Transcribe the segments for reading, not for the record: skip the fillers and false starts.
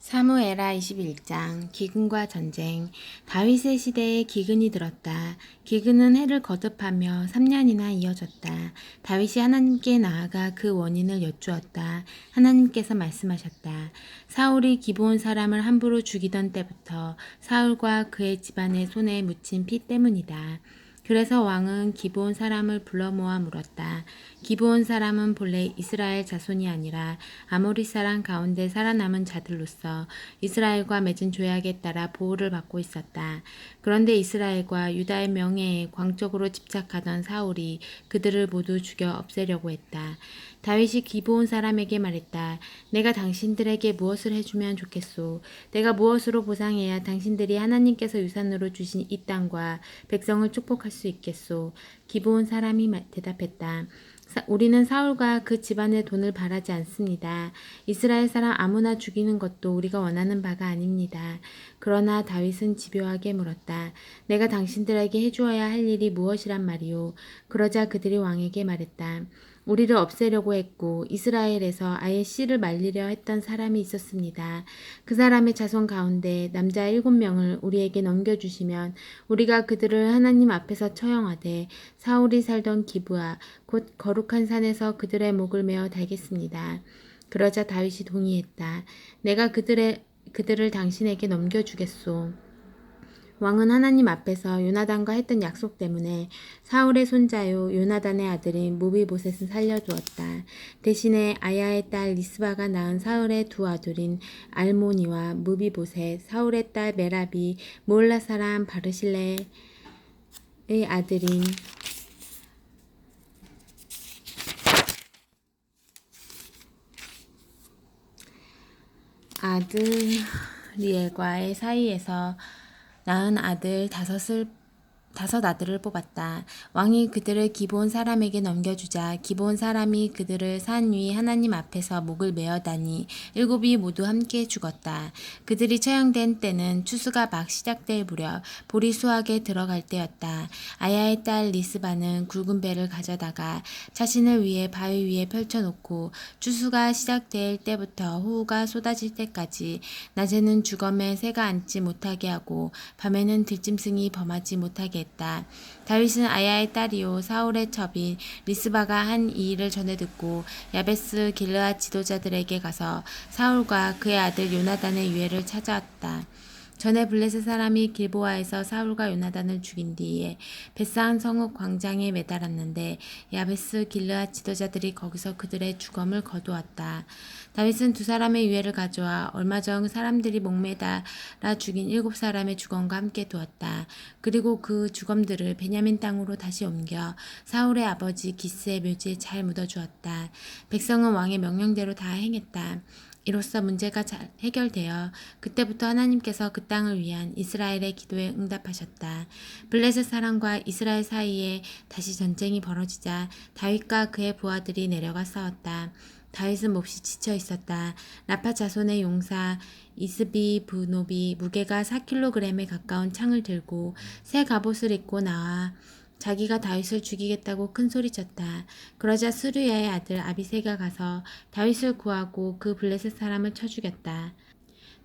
사무엘하 21장 기근과 전쟁. 다윗의 시대에 기근이 들었다. 기근은 해를 거듭하며 3년이나 이어졌다. 다윗이 하나님께 나아가 그 원인을 여쭈었다. 하나님께서 말씀하셨다. 사울이 기브온 사람을 함부로 죽이던 때부터 사울과 그의 집안의 손에 묻힌 피 때문이다. 그래서 왕은 기브온 사람을 불러 모아 물었다. 기브온 사람은 본래 이스라엘 자손이 아니라 아모리 사람 가운데 살아남은 자들로서 이스라엘과 맺은 조약에 따라 보호를 받고 있었다. 그런데 이스라엘과 유다의 명예에 광적으로 집착하던 사울이 그들을 모두 죽여 없애려고 했다. 다윗이 기브온 사람에게 말했다. 내가 당신들에게 무엇을 해주면 좋겠소? 내가 무엇으로 보상해야 당신들이 하나님께서 유산으로 주신 이 땅과 백성을 축복할 수 있겠소? 기브온 사람이 대답했다. 우리는 사울과 그 집안의 돈을 바라지 않습니다. 이스라엘 사람 아무나 죽이는 것도 우리가 원하는 바가 아닙니다. 그러나 다윗은 집요하게 물었다. 내가 당신들에게 해주어야 할 일이 무엇이란 말이오? 그러자 그들이 왕에게 말했다. 우리를 없애려고 했고 이스라엘에서 아예 씨를 말리려 했던 사람이 있었습니다. 그 사람의 자손 가운데 남자 7명을 우리에게 넘겨주시면 우리가 그들을 하나님 앞에서 처형하되 사울이 살던 기브아 곧 거룩한 산에서 그들의 목을 메어 달겠습니다. 그러자 다윗이 동의했다. 내가 그들을 당신에게 넘겨주겠소. 왕은 하나님 앞에서 요나단과 했던 약속 때문에 사울의 손자요 요나단의 아들인 무비보셋은 살려두었다. 대신에 아야의 딸 리스바가 낳은 사울의 두 아들인 알모니와 무비보셋, 사울의 딸 메라비, 모올라 사람 바르실레의 아들인 아드리엘과의 사이에서 낳은 아들 다섯 아들을 뽑았다. 왕이 그들을 기브온 사람에게 넘겨주자 기브온 사람이 그들을 산 위 하나님 앞에서 목을 메어다니 7이 모두 함께 죽었다. 그들이 처형된 때는 추수가 막 시작될 무렵 보리 수확에 들어갈 때였다. 아야의 딸 리스바는 굵은 배를 가져다가 자신을 위해 바위 위에 펼쳐놓고 추수가 시작될 때부터 호우가 쏟아질 때까지 낮에는 주검에 새가 앉지 못하게 하고 밤에는 들짐승이 범하지 못하게 했다. 다윗은 아야의 딸이요 사울의 첩인 리스바가 한 이 일을 전해 듣고 야베스 길르앗 지도자들에게 가서 사울과 그의 아들 요나단의 유해를 찾아왔다. 전에 블레셋 사람이 길보아에서 사울과 요나단을 죽인 뒤에 벳산 성읍 광장에 매달았는데 야베스 길르앗 지도자들이 거기서 그들의 주검을 거두었다. 다윗은 두 사람의 유해를 가져와 얼마 전 사람들이 목매달아 죽인 7사람의 주검과 함께 두었다. 그리고 그 주검들을 베냐민 땅으로 다시 옮겨 사울의 아버지 기스의 묘지에 잘 묻어주었다. 백성은 왕의 명령대로 다 행했다. 이로써 문제가 잘 해결되어 그때부터 하나님께서 그 땅을 위한 이스라엘의 기도에 응답하셨다. 블레셋 사람과 이스라엘 사이에 다시 전쟁이 벌어지자 다윗과 그의 부하들이 내려가 싸웠다. 다윗은 몹시 지쳐 있었다. 라파 자손의 용사 이스비 브노비 무게가 4kg에 가까운 창을 들고 새 갑옷을 입고 나와 자기가 다윗을 죽이겠다고 큰 소리쳤다. 그러자 스루야의 아들 아비새가 가서 다윗을 구하고 그 블레셋 사람을 쳐 죽였다.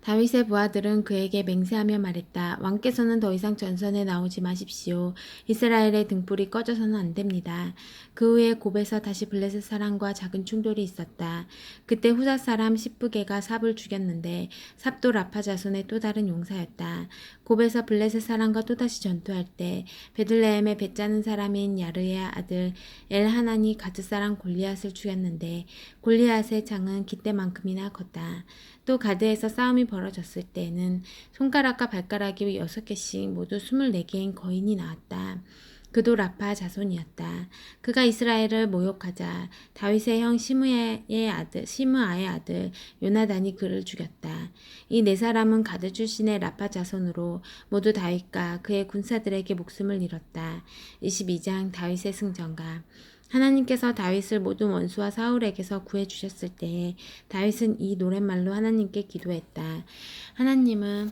다윗의 부하들은 그에게 맹세하며 말했다. 왕께서는 더 이상 전선에 나오지 마십시오. 이스라엘의 등불이 꺼져서는 안 됩니다. 그 후에 곱에서 다시 블레셋 사람과 작은 충돌이 있었다. 그때 후사 사람 시브게가 삽을 죽였는데 삽도 라파 자손의 또 다른 용사였다. 곱에서 블레셋 사람과 또다시 전투할 때 베들레헴의 벳자는 사람인 야르의 아들 엘하난이 가드 사람 골리앗을 죽였는데 골리앗의 창은 깃대만큼이나 컸다. 또 가드에서 싸움이 벌어졌을 때에는 손가락과 발가락이 6개씩 모두 24개인 거인이 나왔다. 그도 라파 자손이었다. 그가 이스라엘을 모욕하자 다윗의 형 시므아의 아들 요나단이 그를 죽였다. 이 네 사람은 가드 출신의 라파 자손으로 모두 다윗과 그의 군사들에게 목숨을 잃었다. 22장 다윗의 승전가. 하나님께서 다윗을 모든 원수와 사울에게서 구해주셨을 때에 다윗은 이 노랫말로 하나님께 기도했다. 하나님은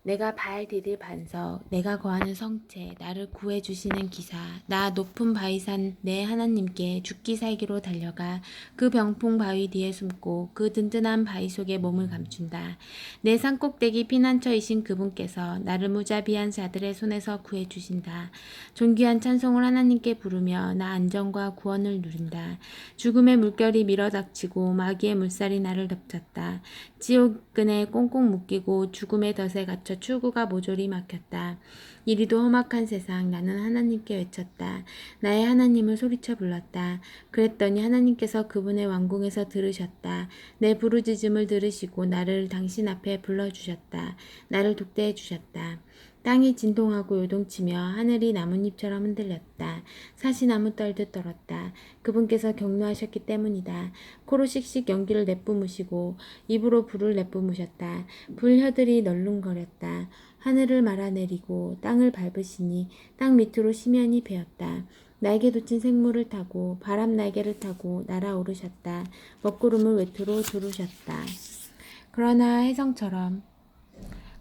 내가 발 디딜 반석, 내가 거하는 성체, 나를 구해주시는 기사, 나 높은 바위산 내 하나님께 죽기 살기로 달려가 그 병풍 바위 뒤에 숨고 그 든든한 바위 속에 몸을 감춘다. 내 산꼭대기 피난처이신 그분께서 나를 무자비한 자들의 손에서 구해주신다. 존귀한 찬송을 하나님께 부르며 나 안전과 구원을 누린다. 죽음의 물결이 밀어닥치고 마귀의 물살이 나를 덮쳤다. 지옥근에 꽁꽁 묶이고 죽음의 덫에 갇혀 출구가 모조리 막혔다. 이리도 험악한 세상 나는 하나님께 외쳤다. 나의 하나님을 소리쳐 불렀다. 그랬더니 하나님께서 그분의 왕궁에서 들으셨다. 내 부르짖음을 들으시고 나를 당신 앞에 불러주셨다. 나를 독대해 주셨다. 땅이 진동하고 요동치며 하늘이 나뭇잎처럼 흔들렸다. 사시나무 떨듯 떨었다. 그분께서 격노하셨기 때문이다. 코로 씩씩 연기를 내뿜으시고 입으로 불을 내뿜으셨다. 불혀들이 널름거렸다. 하늘을 말아내리고 땅을 밟으시니 땅 밑으로 심연이 베었다. 날개 돋친 생물을 타고 바람 날개를 타고 날아오르셨다. 먹구름을 외투로 두르셨다. 그러나 혜성처럼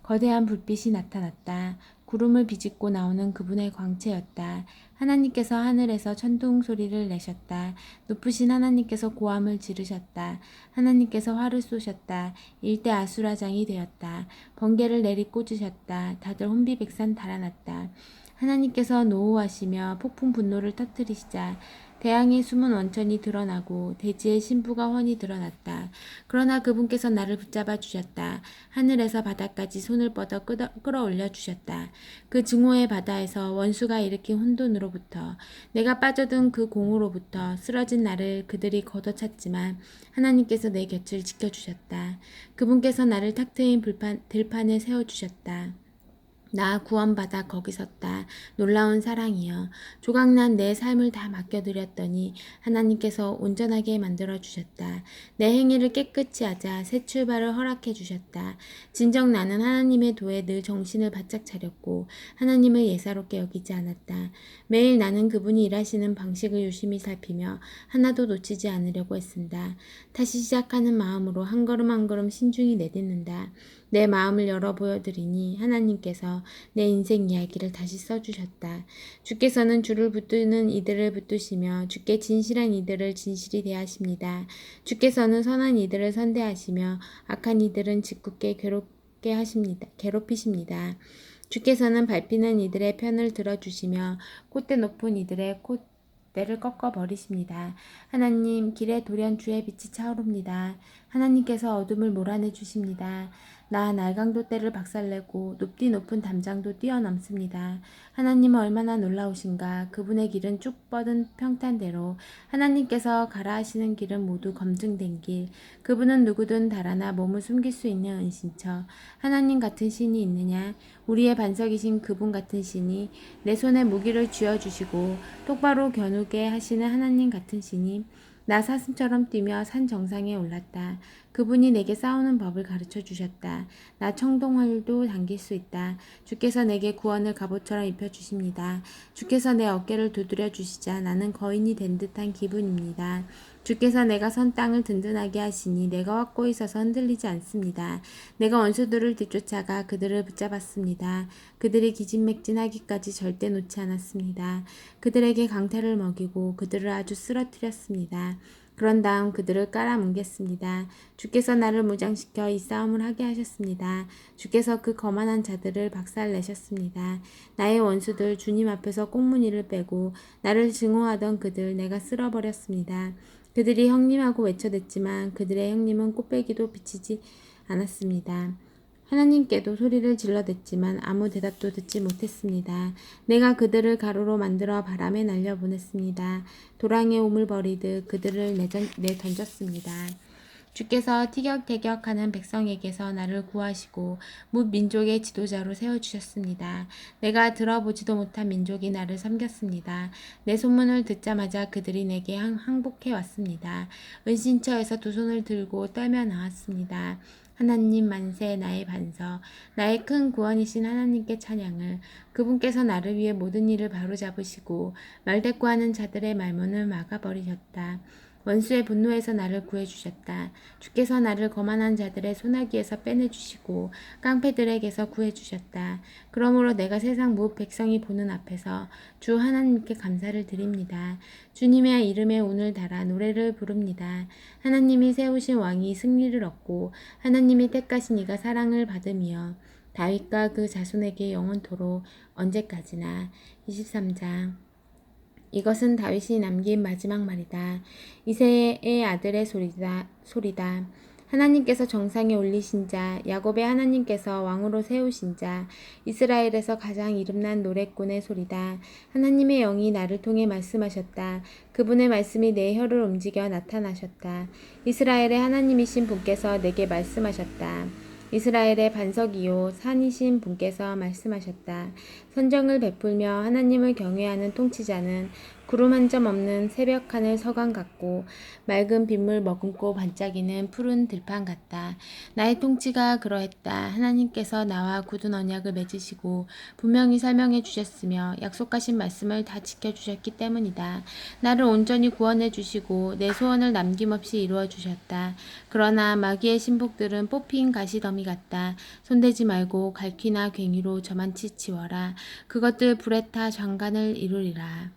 거대한 불빛이 나타났다. 구름을 비집고 나오는 그분의 광채였다. 하나님께서 하늘에서 천둥 소리를 내셨다. 높으신 하나님께서 고함을 지르셨다. 하나님께서 활을 쏘셨다. 일대 아수라장이 되었다. 번개를 내리꽂으셨다. 다들 혼비백산 달아났다. 하나님께서 노호하시며 폭풍 분노를 터뜨리시자 대양의 숨은 원천이 드러나고 대지의 신부가 훤히 드러났다. 그러나 그분께서 나를 붙잡아 주셨다. 하늘에서 바다까지 손을 뻗어 끌어올려 주셨다. 그 증오의 바다에서 원수가 일으킨 혼돈으로부터 내가 빠져든 그 공으로부터 쓰러진 나를 그들이 걷어찼지만 하나님께서 내 곁을 지켜주셨다. 그분께서 나를 탁 트인 들판에 세워주셨다. 나 구원받아 거기 섰다. 놀라운 사랑이여. 조각난 내 삶을 다 맡겨드렸더니 하나님께서 온전하게 만들어주셨다. 내 행위를 깨끗이 하자 새 출발을 허락해 주셨다. 진정 나는 하나님의 도에 늘 정신을 바짝 차렸고 하나님을 예사롭게 여기지 않았다. 매일 나는 그분이 일하시는 방식을 유심히 살피며 하나도 놓치지 않으려고 애쓴다. 다시 시작하는 마음으로 한 걸음 한 걸음 신중히 내딛는다. 내 마음을 열어 보여드리니 하나님께서 내 인생 이야기를 다시 써주셨다. 주께서는 주를 붙드는 이들을 붙드시며 주께 진실한 이들을 진실히 대하십니다. 주께서는 선한 이들을 선대하시며 악한 이들은 짓궂게 괴롭히십니다. 주께서는 밟히는 이들의 편을 들어주시며 콧대 높은 이들의 콧대를 꺾어버리십니다. 하나님, 길에 돌연 주의 빛이 차오릅니다. 하나님께서 어둠을 몰아내 주십니다. 나 날강도 떼를 박살내고 높디 높은 담장도 뛰어넘습니다. 하나님은 얼마나 놀라우신가. 그분의 길은 쭉 뻗은 평탄대로 하나님께서 가라 하시는 길은 모두 검증된 길. 그분은 누구든 달아나 몸을 숨길 수 있는 은신처. 하나님 같은 신이 있느냐. 우리의 반석이신 그분 같은 신이 내 손에 무기를 쥐어주시고 똑바로 겨누게 하시는 하나님 같은 신이 나 사슴처럼 뛰며 산 정상에 올랐다. 그분이 내게 싸우는 법을 가르쳐 주셨다. 나 청동활도 당길 수 있다. 주께서 내게 구원을 갑옷처럼 입혀주십니다. 주께서 내 어깨를 두드려 주시자 나는 거인이 된 듯한 기분입니다. 주께서 내가 선 땅을 든든하게 하시니 내가 확고히 서서 흔들리지 않습니다. 내가 원수들을 뒤쫓아가 그들을 붙잡았습니다. 그들이 기진맥진하기까지 절대 놓지 않았습니다. 그들에게 강태를 먹이고 그들을 아주 쓰러뜨렸습니다. 그런 다음 그들을 깔아뭉갰습니다. 주께서 나를 무장시켜 이 싸움을 하게 하셨습니다. 주께서 그 거만한 자들을 박살내셨습니다. 나의 원수들 주님 앞에서 꽁무니를 빼고 나를 증오하던 그들 내가 쓸어버렸습니다. 그들이 형님하고 외쳐댔지만 그들의 형님은 꽃배기도 비치지 않았습니다. 하나님께도 소리를 질러댔지만 아무 대답도 듣지 못했습니다. 내가 그들을 가루로 만들어 바람에 날려보냈습니다. 도랑에 오물버리듯 그들을 내던졌습니다. 주께서 티격태격하는 백성에게서 나를 구하시고 뭇 민족의 지도자로 세워주셨습니다. 내가 들어보지도 못한 민족이 나를 섬겼습니다. 내 소문을 듣자마자 그들이 내게 항복해 왔습니다. 은신처에서 두 손을 들고 떨며 나왔습니다. 하나님 만세 나의 반석 나의 큰 구원이신 하나님께 찬양을 그분께서 나를 위해 모든 일을 바로잡으시고 말대꾸하는 자들의 말문을 막아버리셨다. 원수의 분노에서 나를 구해주셨다. 주께서 나를 거만한 자들의 소나기에서 빼내주시고 깡패들에게서 구해주셨다. 그러므로 내가 세상 무엇 백성이 보는 앞에서 주 하나님께 감사를 드립니다. 주님의 이름에 오늘 달아 노래를 부릅니다. 하나님이 세우신 왕이 승리를 얻고 하나님이 택하신 이가 사랑을 받으며 다윗과 그 자손에게 영원토록 언제까지나. 23장. 이것은 다윗이 남긴 마지막 말이다. 이새의 아들의 소리다. 하나님께서 정상에 올리신 자, 야곱의 하나님께서 왕으로 세우신 자, 이스라엘에서 가장 이름난 노랫꾼의 소리다. 하나님의 영이 나를 통해 말씀하셨다. 그분의 말씀이 내 혀를 움직여 나타나셨다. 이스라엘의 하나님이신 분께서 내게 말씀하셨다. 이스라엘의 반석이요 산이신 분께서 말씀하셨다. 선정을 베풀며 하나님을 경외하는 통치자는 구름 한 점 없는 새벽 하늘 서강 같고 맑은 빗물 머금고 반짝이는 푸른 들판 같다. 나의 통치가 그러했다. 하나님께서 나와 굳은 언약을 맺으시고 분명히 설명해 주셨으며 약속하신 말씀을 다 지켜주셨기 때문이다. 나를 온전히 구원해 주시고 내 소원을 남김없이 이루어 주셨다. 그러나 마귀의 신복들은 뽑힌 가시더미 같다. 손대지 말고 갈퀴나 괭이로 저만치 치워라. 그것들 불에 타 장관을 이루리라.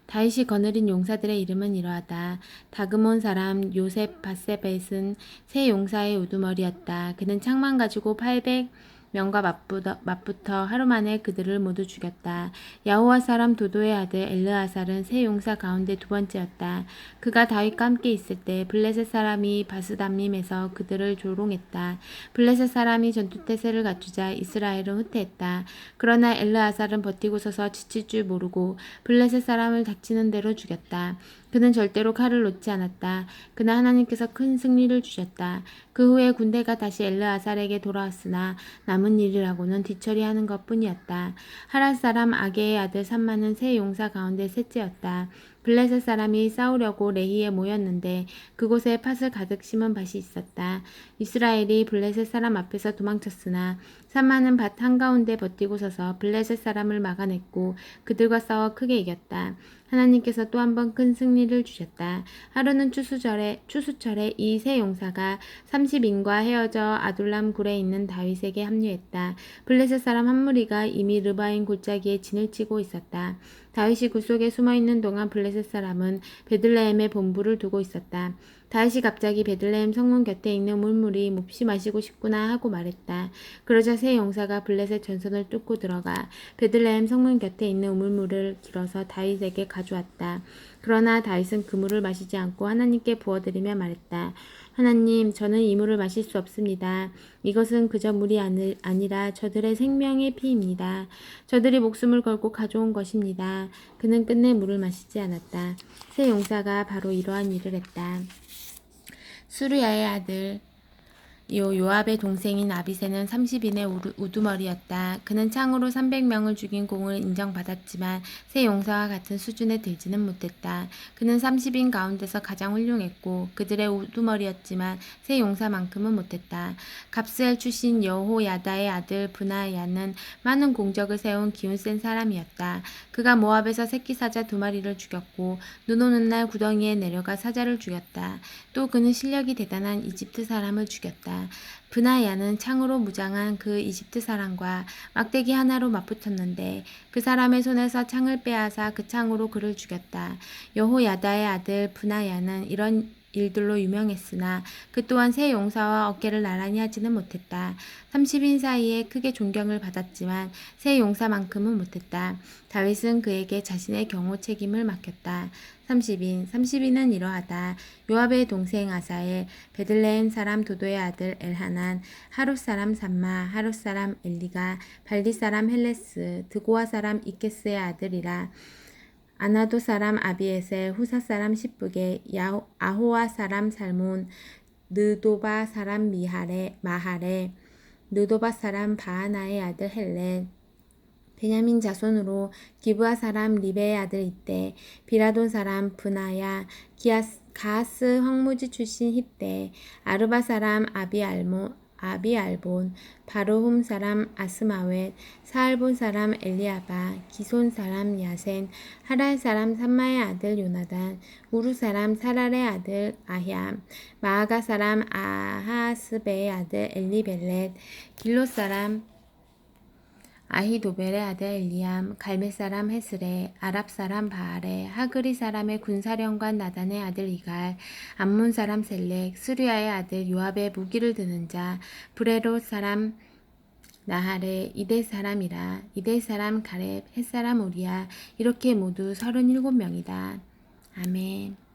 다윗이 거느린 용사들의 이름은 이러하다. 다그몬 사람 요셉 바세벳은 새 용사의 우두머리였다. 그는 창만 가지고 800명과 맞붙어 하루 만에 그들을 모두 죽였다. 야호와 사람 도도의 아들 엘르아살은 새 용사 가운데 두 번째였다. 그가 다윗과 함께 있을 때 블레셋 사람이 바스담림에서 그들을 조롱했다. 블레셋 사람이 전투태세를 갖추자 이스라엘은 후퇴했다. 그러나 엘르아살은 버티고 서서 지칠 줄 모르고 블레셋 사람을 닥치는 대로 죽였다. 그는 절대로 칼을 놓지 않았다. 그나 하나님께서 큰 승리를 주셨다. 그 후에 군대가 다시 엘르아살에게 돌아왔으나 남은 일이라고는 뒤처리하는 것뿐이었다. 하랏 사람 아게의 아들 삼마는 세 용사 가운데 셋째였다. 블레셋 사람이 싸우려고 레히에 모였는데 그곳에 팥을 가득 심은 밭이 있었다. 이스라엘이 블레셋 사람 앞에서 도망쳤으나 삼마는 밭 한가운데 버티고 서서 블레셋 사람을 막아냈고 그들과 싸워 크게 이겼다. 하나님께서 또 한 번 큰 승리를 주셨다. 하루는 추수철에 이 세 용사가 30인과 헤어져 아둘람 굴에 있는 다윗에게 합류했다. 블레셋 사람 한 무리가 이미 르바임 골짜기에 진을 치고 있었다. 다윗이 굴 속에 숨어있는 동안 블레셋 사람은 베들레헴에 본부를 두고 있었다. 다윗이 갑자기 베들레헴 성문 곁에 있는 우물물이 몹시 마시고 싶구나 하고 말했다. 그러자 세 용사가 블레셋 전선을 뚫고 들어가 베들레헴 성문 곁에 있는 우물물을 길어서 다윗에게 가져왔다. 그러나 다윗은 그 물을 마시지 않고 하나님께 부어드리며 말했다. 하나님, 저는 이 물을 마실 수 없습니다. 이것은 그저 물이 아니라 저들의 생명의 피입니다. 저들이 목숨을 걸고 가져온 것입니다. 그는 끝내 물을 마시지 않았다. 세 용사가 바로 이러한 일을 했다. 수르야의 아들 요압의 동생인 아비새는 30인의 우두머리였다. 그는 창으로 300명을 죽인 공을 인정받았지만 세 용사와 같은 수준에 들지는 못했다. 그는 30인 가운데서 가장 훌륭했고 그들의 우두머리였지만 세 용사만큼은 못했다. 갑스엘 출신 여호야다의 아들 브나야는 많은 공적을 세운 기운 센 사람이었다. 그가 모압에서 새끼 사자 2마리를 죽였고 눈 오는 날 구덩이에 내려가 사자를 죽였다. 또 그는 실력이 대단한 이집트 사람을 죽였다. 브나야는 창으로 무장한 그 이집트 사람과 막대기 하나로 맞붙었는데 그 사람의 손에서 창을 빼앗아 그 창으로 그를 죽였다. 여호야다의 아들 브나야는 이런 일들로 유명했으나 그 또한 세 용사와 어깨를 나란히 하지는 못했다. 30인 사이에 크게 존경을 받았지만 세 용사만큼은 못했다. 다윗은 그에게 자신의 경호 책임을 맡겼다. 30인은 이러하다. 요압의 동생 아사엘, 베들레헴 사람 도도의 아들 엘하난, 하룻 사람 삼마, 하룻 사람 엘리가, 발디 사람 헬레스, 드고아 사람 이케스의 아들이라. 아나도 사람 아비에셀, 후사 사람 십부게, 아호아 사람 살몬, 느도바 사람 마하레, 느도바 사람 바하나의 아들 헬렛, 베냐민 자손으로 기브아 사람 리베의 아들 이때, 비라돈 사람 브나야, 가하스 황무지 출신 히때, 아르바 사람 아비알본, 바로홈 사람 아스마웻, 사알본 사람 엘리아바, 기손 사람 야센, 하랄 사람 삼마의 아들 요나단, 우루 사람 사랄의 아들 아히암, 마아가 사람 아하스베의 아들 엘리벨렛, 길롯 사람 아히도벨의 아들 엘리암, 갈멜 사람 헤스레, 아랍 사람 바알레, 하그리 사람의 군사령관 나단의 아들 이갈, 암몬 사람 셀렉, 수리아의 아들 요압의 무기를 드는 자, 브레롯 사람 나하레, 이대 사람이라, 이대 사람 가렙, 헷 사람 우리야, 이렇게 모두 37명이다. 아멘.